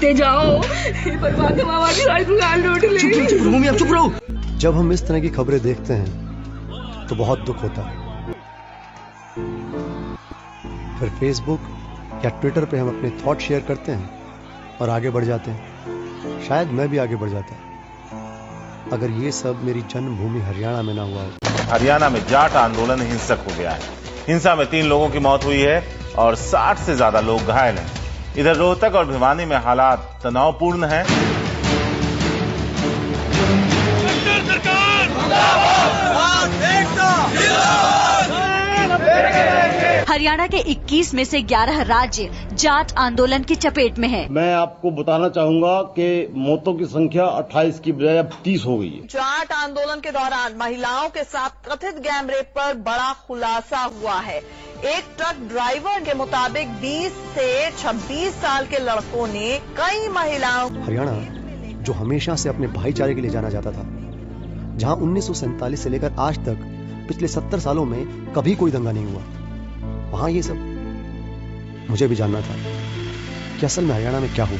से जाओ, पर मामा की सारी दुकान लूट ली। चुप रहो। जब हम इस तरह की खबरें देखते हैं तो बहुत दुख होता है। फिर फेसबुक या ट्विटर पे हम अपने थॉट शेयर करते हैं और आगे बढ़ जाते हैं। शायद मैं भी आगे बढ़ जाता अगर ये सब मेरी जन्मभूमि हरियाणा में ना हुआ हो। हरियाणा में जाट आंदोलन हिंसक हो गया है। हिंसा में 3 लोगों की मौत हुई है और 60 से ज्यादा लोग घायल हैं। इधर रोहतक और भिवानी में हालात तनावपूर्ण हैं। हरियाणा के 21 में से 11 राज्य जाट आंदोलन की चपेट में है। मैं आपको बताना चाहूंगा कि मौतों की संख्या 28 की बजाय अब 30 हो गई है। जाट आंदोलन के दौरान महिलाओं के साथ कथित गैंग रेप पर बड़ा खुलासा हुआ है। एक ट्रक ड्राइवर के मुताबिक 20 से 26 साल के लड़कों ने कई महिलाओं। हरियाणा जो हमेशा से अपने भाईचारे के लिए जाना जाता था, जहां 1947 से लेकर आज तक पिछले 70 सालों में कभी कोई दंगा नहीं हुआ, वहां ये सब मुझे भी जानना था कि असल में हरियाणा में क्या हुआ।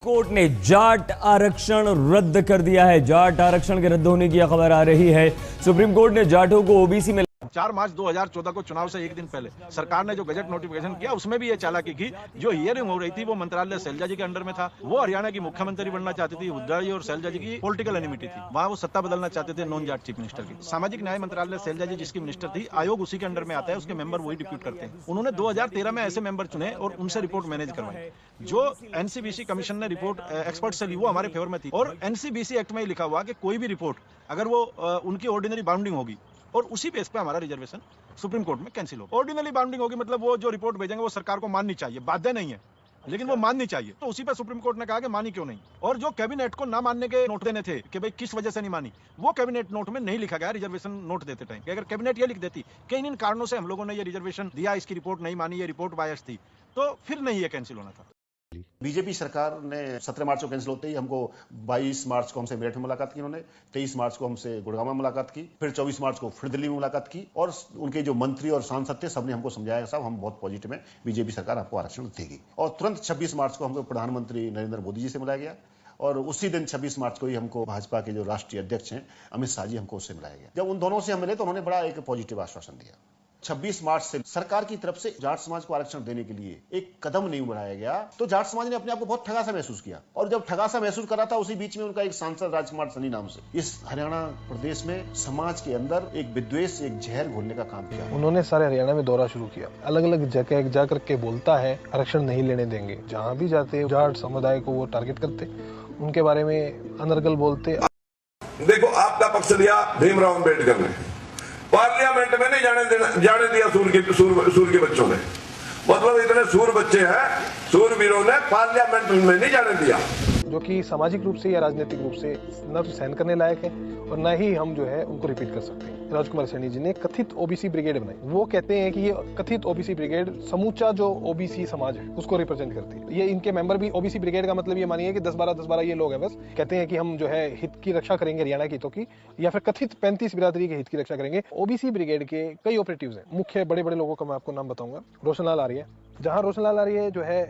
कोर्ट ने जाट आरक्षण रद्द कर दिया है। जाट आरक्षण के रद्द होने की खबर आ रही है। सुप्रीम कोर्ट ने जाटों को ओबीसी में 4 मार्च 2014 को चुनाव से एक दिन पहले सरकार ने जो गजट नोटिफिकेशन किया उसमें भी ये चालाकी की। जो हियरिंग हो रही थी वो मंत्रालय शैलजा जी के अंडर में था। वो हरियाणा की मुख्यमंत्री बनना चाहती थी। हुड्डा जी और शैलजा जी की पॉलिटिकल एनिमिटी थी। वहां वो सत्ता बदलना चाहते थे नॉन जाट चीफ मिनिस्टर की। सामाजिक न्याय मंत्रालय शैलजा जी जिसकी मिनिस्टर थी, आयोग उसी के अंडर में आता है, उसके मेंबर वही डिप्यूट करते हैं। उन्होंने 2013 में ऐसे मेंबर चुने और उनसे रिपोर्ट मैनेज करवाई। जो एनसीबीसी कमीशन ने रिपोर्ट एक्सपर्ट से ली वो हमारे फेवर में थी। और एनसीबीसी एक्ट में ही लिखा हुआ कि कोई भी रिपोर्ट अगर वो उनकी ऑर्डिनरी बाउंडिंग होगी और उसी बेस पे हमारा रिजर्वेशन सुप्रीम कोर्ट में कैंसिल होगा। ऑर्डिनरी बाउंडिंग होगी मतलब वो जो रिपोर्ट भेजेंगे वो सरकार को माननी चाहिए, बाध्य नहीं है, लेकिन वो माननी चाहिए। तो उसी पे सुप्रीम कोर्ट ने कहा कि मानी क्यों नहीं। और जो कैबिनेट को ना मानने के नोट देने थे कि भाई किस वजह से नहीं मानी, वो कैबिनेट नोट में नहीं लिखा गया रिजर्वेशन नोट देते टाइम। अगर कैबिनेट ये लिख देती कि इन कारणों से हम लोगों ने ये रिजर्वेशन दिया, इसकी रिपोर्ट नहीं मानी, ये रिपोर्ट बायस थी, तो फिर नहीं ये कैंसिल होना था। बीजेपी सरकार ने 17 मार्च को कैंसिल होते ही हमको 22 मार्च को हमसे मेरठ में मुलाकात की उन्होंने, 23 मार्च को हमसे गुड़गांव में मुलाकात की, फिर 24 मार्च को फिर दिल्ली में मुलाकात की। और उनके जो मंत्री और सांसद थे सबने हमको समझाया साहब हम बहुत पॉजिटिव हैं, बीजेपी सरकार आपको आरक्षण देगी। और तुरंत 26 मार्च को हमको प्रधानमंत्री नरेंद्र मोदी जी से मिलाया गया और उसी दिन 26 मार्च को ही हमको भाजपा के जो राष्ट्रीय अध्यक्ष हैं अमित शाह जी हमको उससे मिलाया गया। जब उन दोनों से हम मिले तो उन्होंने बड़ा एक पॉजिटिव आश्वासन दिया। 26 मार्च से सरकार की तरफ से जाट समाज को आरक्षण देने के लिए एक कदम नहीं बढ़ाया गया तो जाट समाज ने अपने आप को बहुत ठगा सा महसूस किया। और जब ठगा सा महसूस करा था उसी बीच में उनका एक सांसद राजकुमार सनी नाम से इस हरियाणा प्रदेश में समाज के अंदर एक विद्वेष, एक जहर घोलने का काम किया। उन्होंने सारे हरियाणा में दौरा शुरू किया, अलग अलग जगह जाकर के बोलता है आरक्षण नहीं लेने देंगे। जहाँ भी जाते जाट समुदाय को वो टारगेट करते, उनके बारे में अनर्गल बोलते। देखो आपका पक्ष लिया भीमराव अम्बेडकर ने, पार्लियामेंट में नहीं जाने दिया सूर के बच्चों ने। मतलब इतने सूर बच्चे हैं, सूरवीरों ने पार्लियामेंट में नहीं जाने दिया। जो कि सामाजिक रूप से या राजनीतिक रूप से न तो सहन करने लायक है और न ही हम जो है उनको रिपीट कर सकते हैं। राजकुमार सैनी जी ने कथित ओबीसी ब्रिगेड बनाई। वो कहते हैं कि ये कथित ओबीसी ब्रिगेड समूचा जो ओबीसी समाज है उसको रिप्रेजेंट करती है। ये इनके मेंबर भी ओबीसी ब्रिगेड का मतलब ये मानिए कि 10-12 ये लोग हैं बस। कहते हैं कि हम जो है हित की रक्षा करेंगे हरियाणा के हितों की, या फिर कथित 35 बिरादरी के हित की रक्षा करेंगे। ओबीसी ब्रिगेड के कई ऑपरेटिव्स हैं। मुख्य बड़े बड़े लोगों का मैं आपको नाम बताऊंगा। रोशनलाल आर्य, जहां रोशनलाल आर्य जो है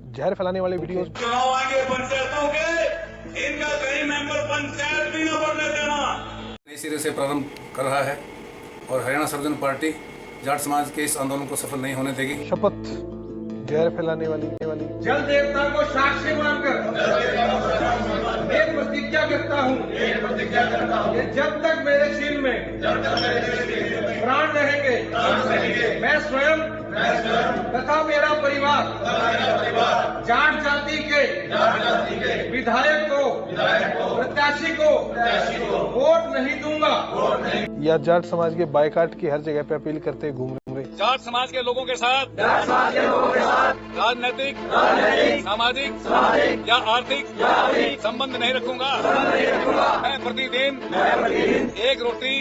जहर फैलाने वाले वीडियोस, चुनाव आगे पंचायतों के इनका कई मेंबर पंचायत भी न बनने देना। नए सिरे से प्रारंभ कर रहा है और हरियाणा सर्वजन पार्टी जाट समाज के इस आंदोलन को सफल नहीं होने देगी। शपथ जहर फैलाने वाली जल देवता को साक्षी मानकर एक प्रतिज्ञा करता हूँ कि जब तक मेरे सिर में प्राण रहेंगे मैं स्वयं तथा मेरा परिवार जाट जाति के विधायक को प्रत्याशी को वोट नहीं दूंगा। या जाट समाज के बायकाट की हर जगह पे अपील करते घूम रहे। जाट समाज के लोगों के साथ राजनैतिक, सामाजिक या आर्थिक संबंध नहीं रखूंगा। मैं प्रतिदिन एक रोटी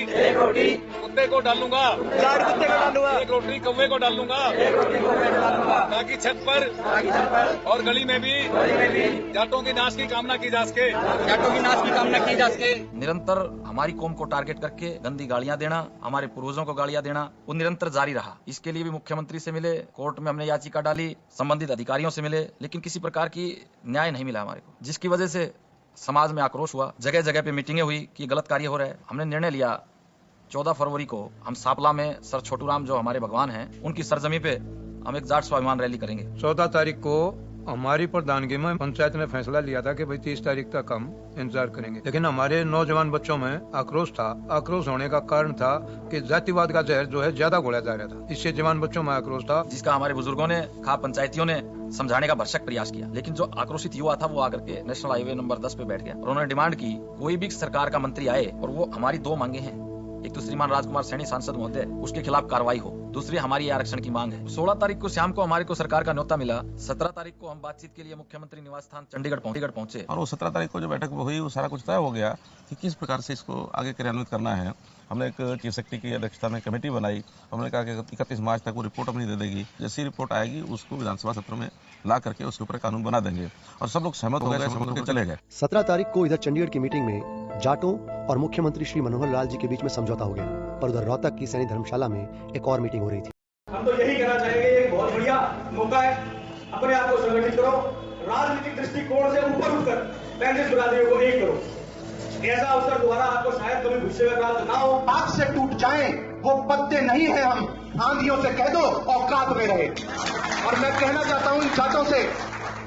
कुत्ते को डालूंगा। एक रोटी कौवे को डाल दूंगा ताकि छत पर और गली में भी जाटों की नाश की कामना की जा सके। निरंतर हमारी कौम को टारगेट करके गंदी गालियां देना, हमारे पूर्वजों को गालियां देना, वो निरंतर जारी रहा। इसके लिए भी मुख्यमंत्री से मिले, कोर्ट में हमने याचिका डाली, संबंधित अधिकारियों से मिले, लेकिन किसी प्रकार की न्याय नहीं मिला हमारे को, जिसकी वजह से समाज में आक्रोश हुआ। जगह जगह पे मीटिंगें हुई कि गलत कार्य हो रहा है। हमने निर्णय लिया 14 फरवरी को हम सापला में सर छोटू राम जो हमारे भगवान हैं, उनकी सरजमी पे हम एक जाट स्वाभिमान रैली करेंगे। 14 तारीख को हमारी प्रधानगी में पंचायत ने फैसला लिया था कि भाई 30 तारीख तक हम इंतजार करेंगे, लेकिन हमारे नौजवान बच्चों में आक्रोश था। आक्रोश होने का कारण था कि जातिवाद का जहर जो है ज्यादा घोला जा रहा था, इससे जवान बच्चों में आक्रोश था, जिसका हमारे बुजुर्गों ने, खास पंचायतियों ने समझाने का भरसक प्रयास किया। लेकिन जो आक्रोशित युवा था वो आकर के नेशनल हाईवे नंबर 10 पे बैठ गया और उन्होंने डिमांड की कोई भी सरकार का मंत्री आए और वो हमारी 2 मांगे हैं। एक तो श्रीमान राजकुमार सैनी सांसद महोदय, उसके खिलाफ कार्रवाई हो। दूसरी हमारी आरक्षण की मांग है। 16 तारीख को शाम को हमारे को सरकार का न्योता मिला। 17 तारीख को हम बातचीत के लिए मुख्यमंत्री निवास स्थान चंडीगढ़ पहुंचे और वो 17 तारीख को जो बैठक हुई वो सारा कुछ तय हो गया कि किस प्रकार से इसको आगे क्रियान्वित करना है। हमने एक चीफ सेक्रेटरी की अध्यक्षता में कमेटी बनाई। हमने कहा कि 31 मार्च तक वो रिपोर्ट अपनी दे देगी। जैसी रिपोर्ट आएगी उसको विधानसभा सत्र में ला करके उसके ऊपर कानून बना देंगे और सब लोग सहमत हो गए, सहमत होकर चले गए। 17 तारीख को इधर चंडीगढ़ की मीटिंग में जाटों और मुख्यमंत्री श्री मनोहर लाल जी के बीच में समझौता हो गया, पर उधर रोहतक की सैनी धर्मशाला में एक और मीटिंग हो रही थी। हम तो यही कहना चाहेंगे, ये एक बहुत बढ़िया मौका है, अपने आप को संगठित करो, राजनीतिक दृष्टिकोण से ऊपर उठकर 35 बिरादरियों को एक करो। ऐसा अवसर दोबारा आपको शायद कभी भविष्य में प्राप्त ना हो। आग से टूट जाएं वो पत्ते नहीं है, हम आंधियों से कह दो औकात में रहे। और मैं कहना चाहता हूं इन जाटों से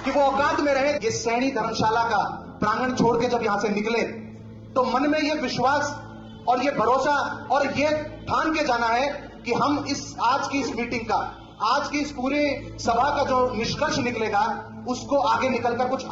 कि वो औकात में रहे। ये सैनी धर्मशाला का प्रांगण छोड़ के जब यहां से निकले तो मन में ये विश्वास और ये भरोसा और ये ठान के जाना है कि हम आज की इस मीटिंग का, आज की इस पूरे सभा का जो निष्कर्ष निकलेगा उसको आगे निकलकर कुछ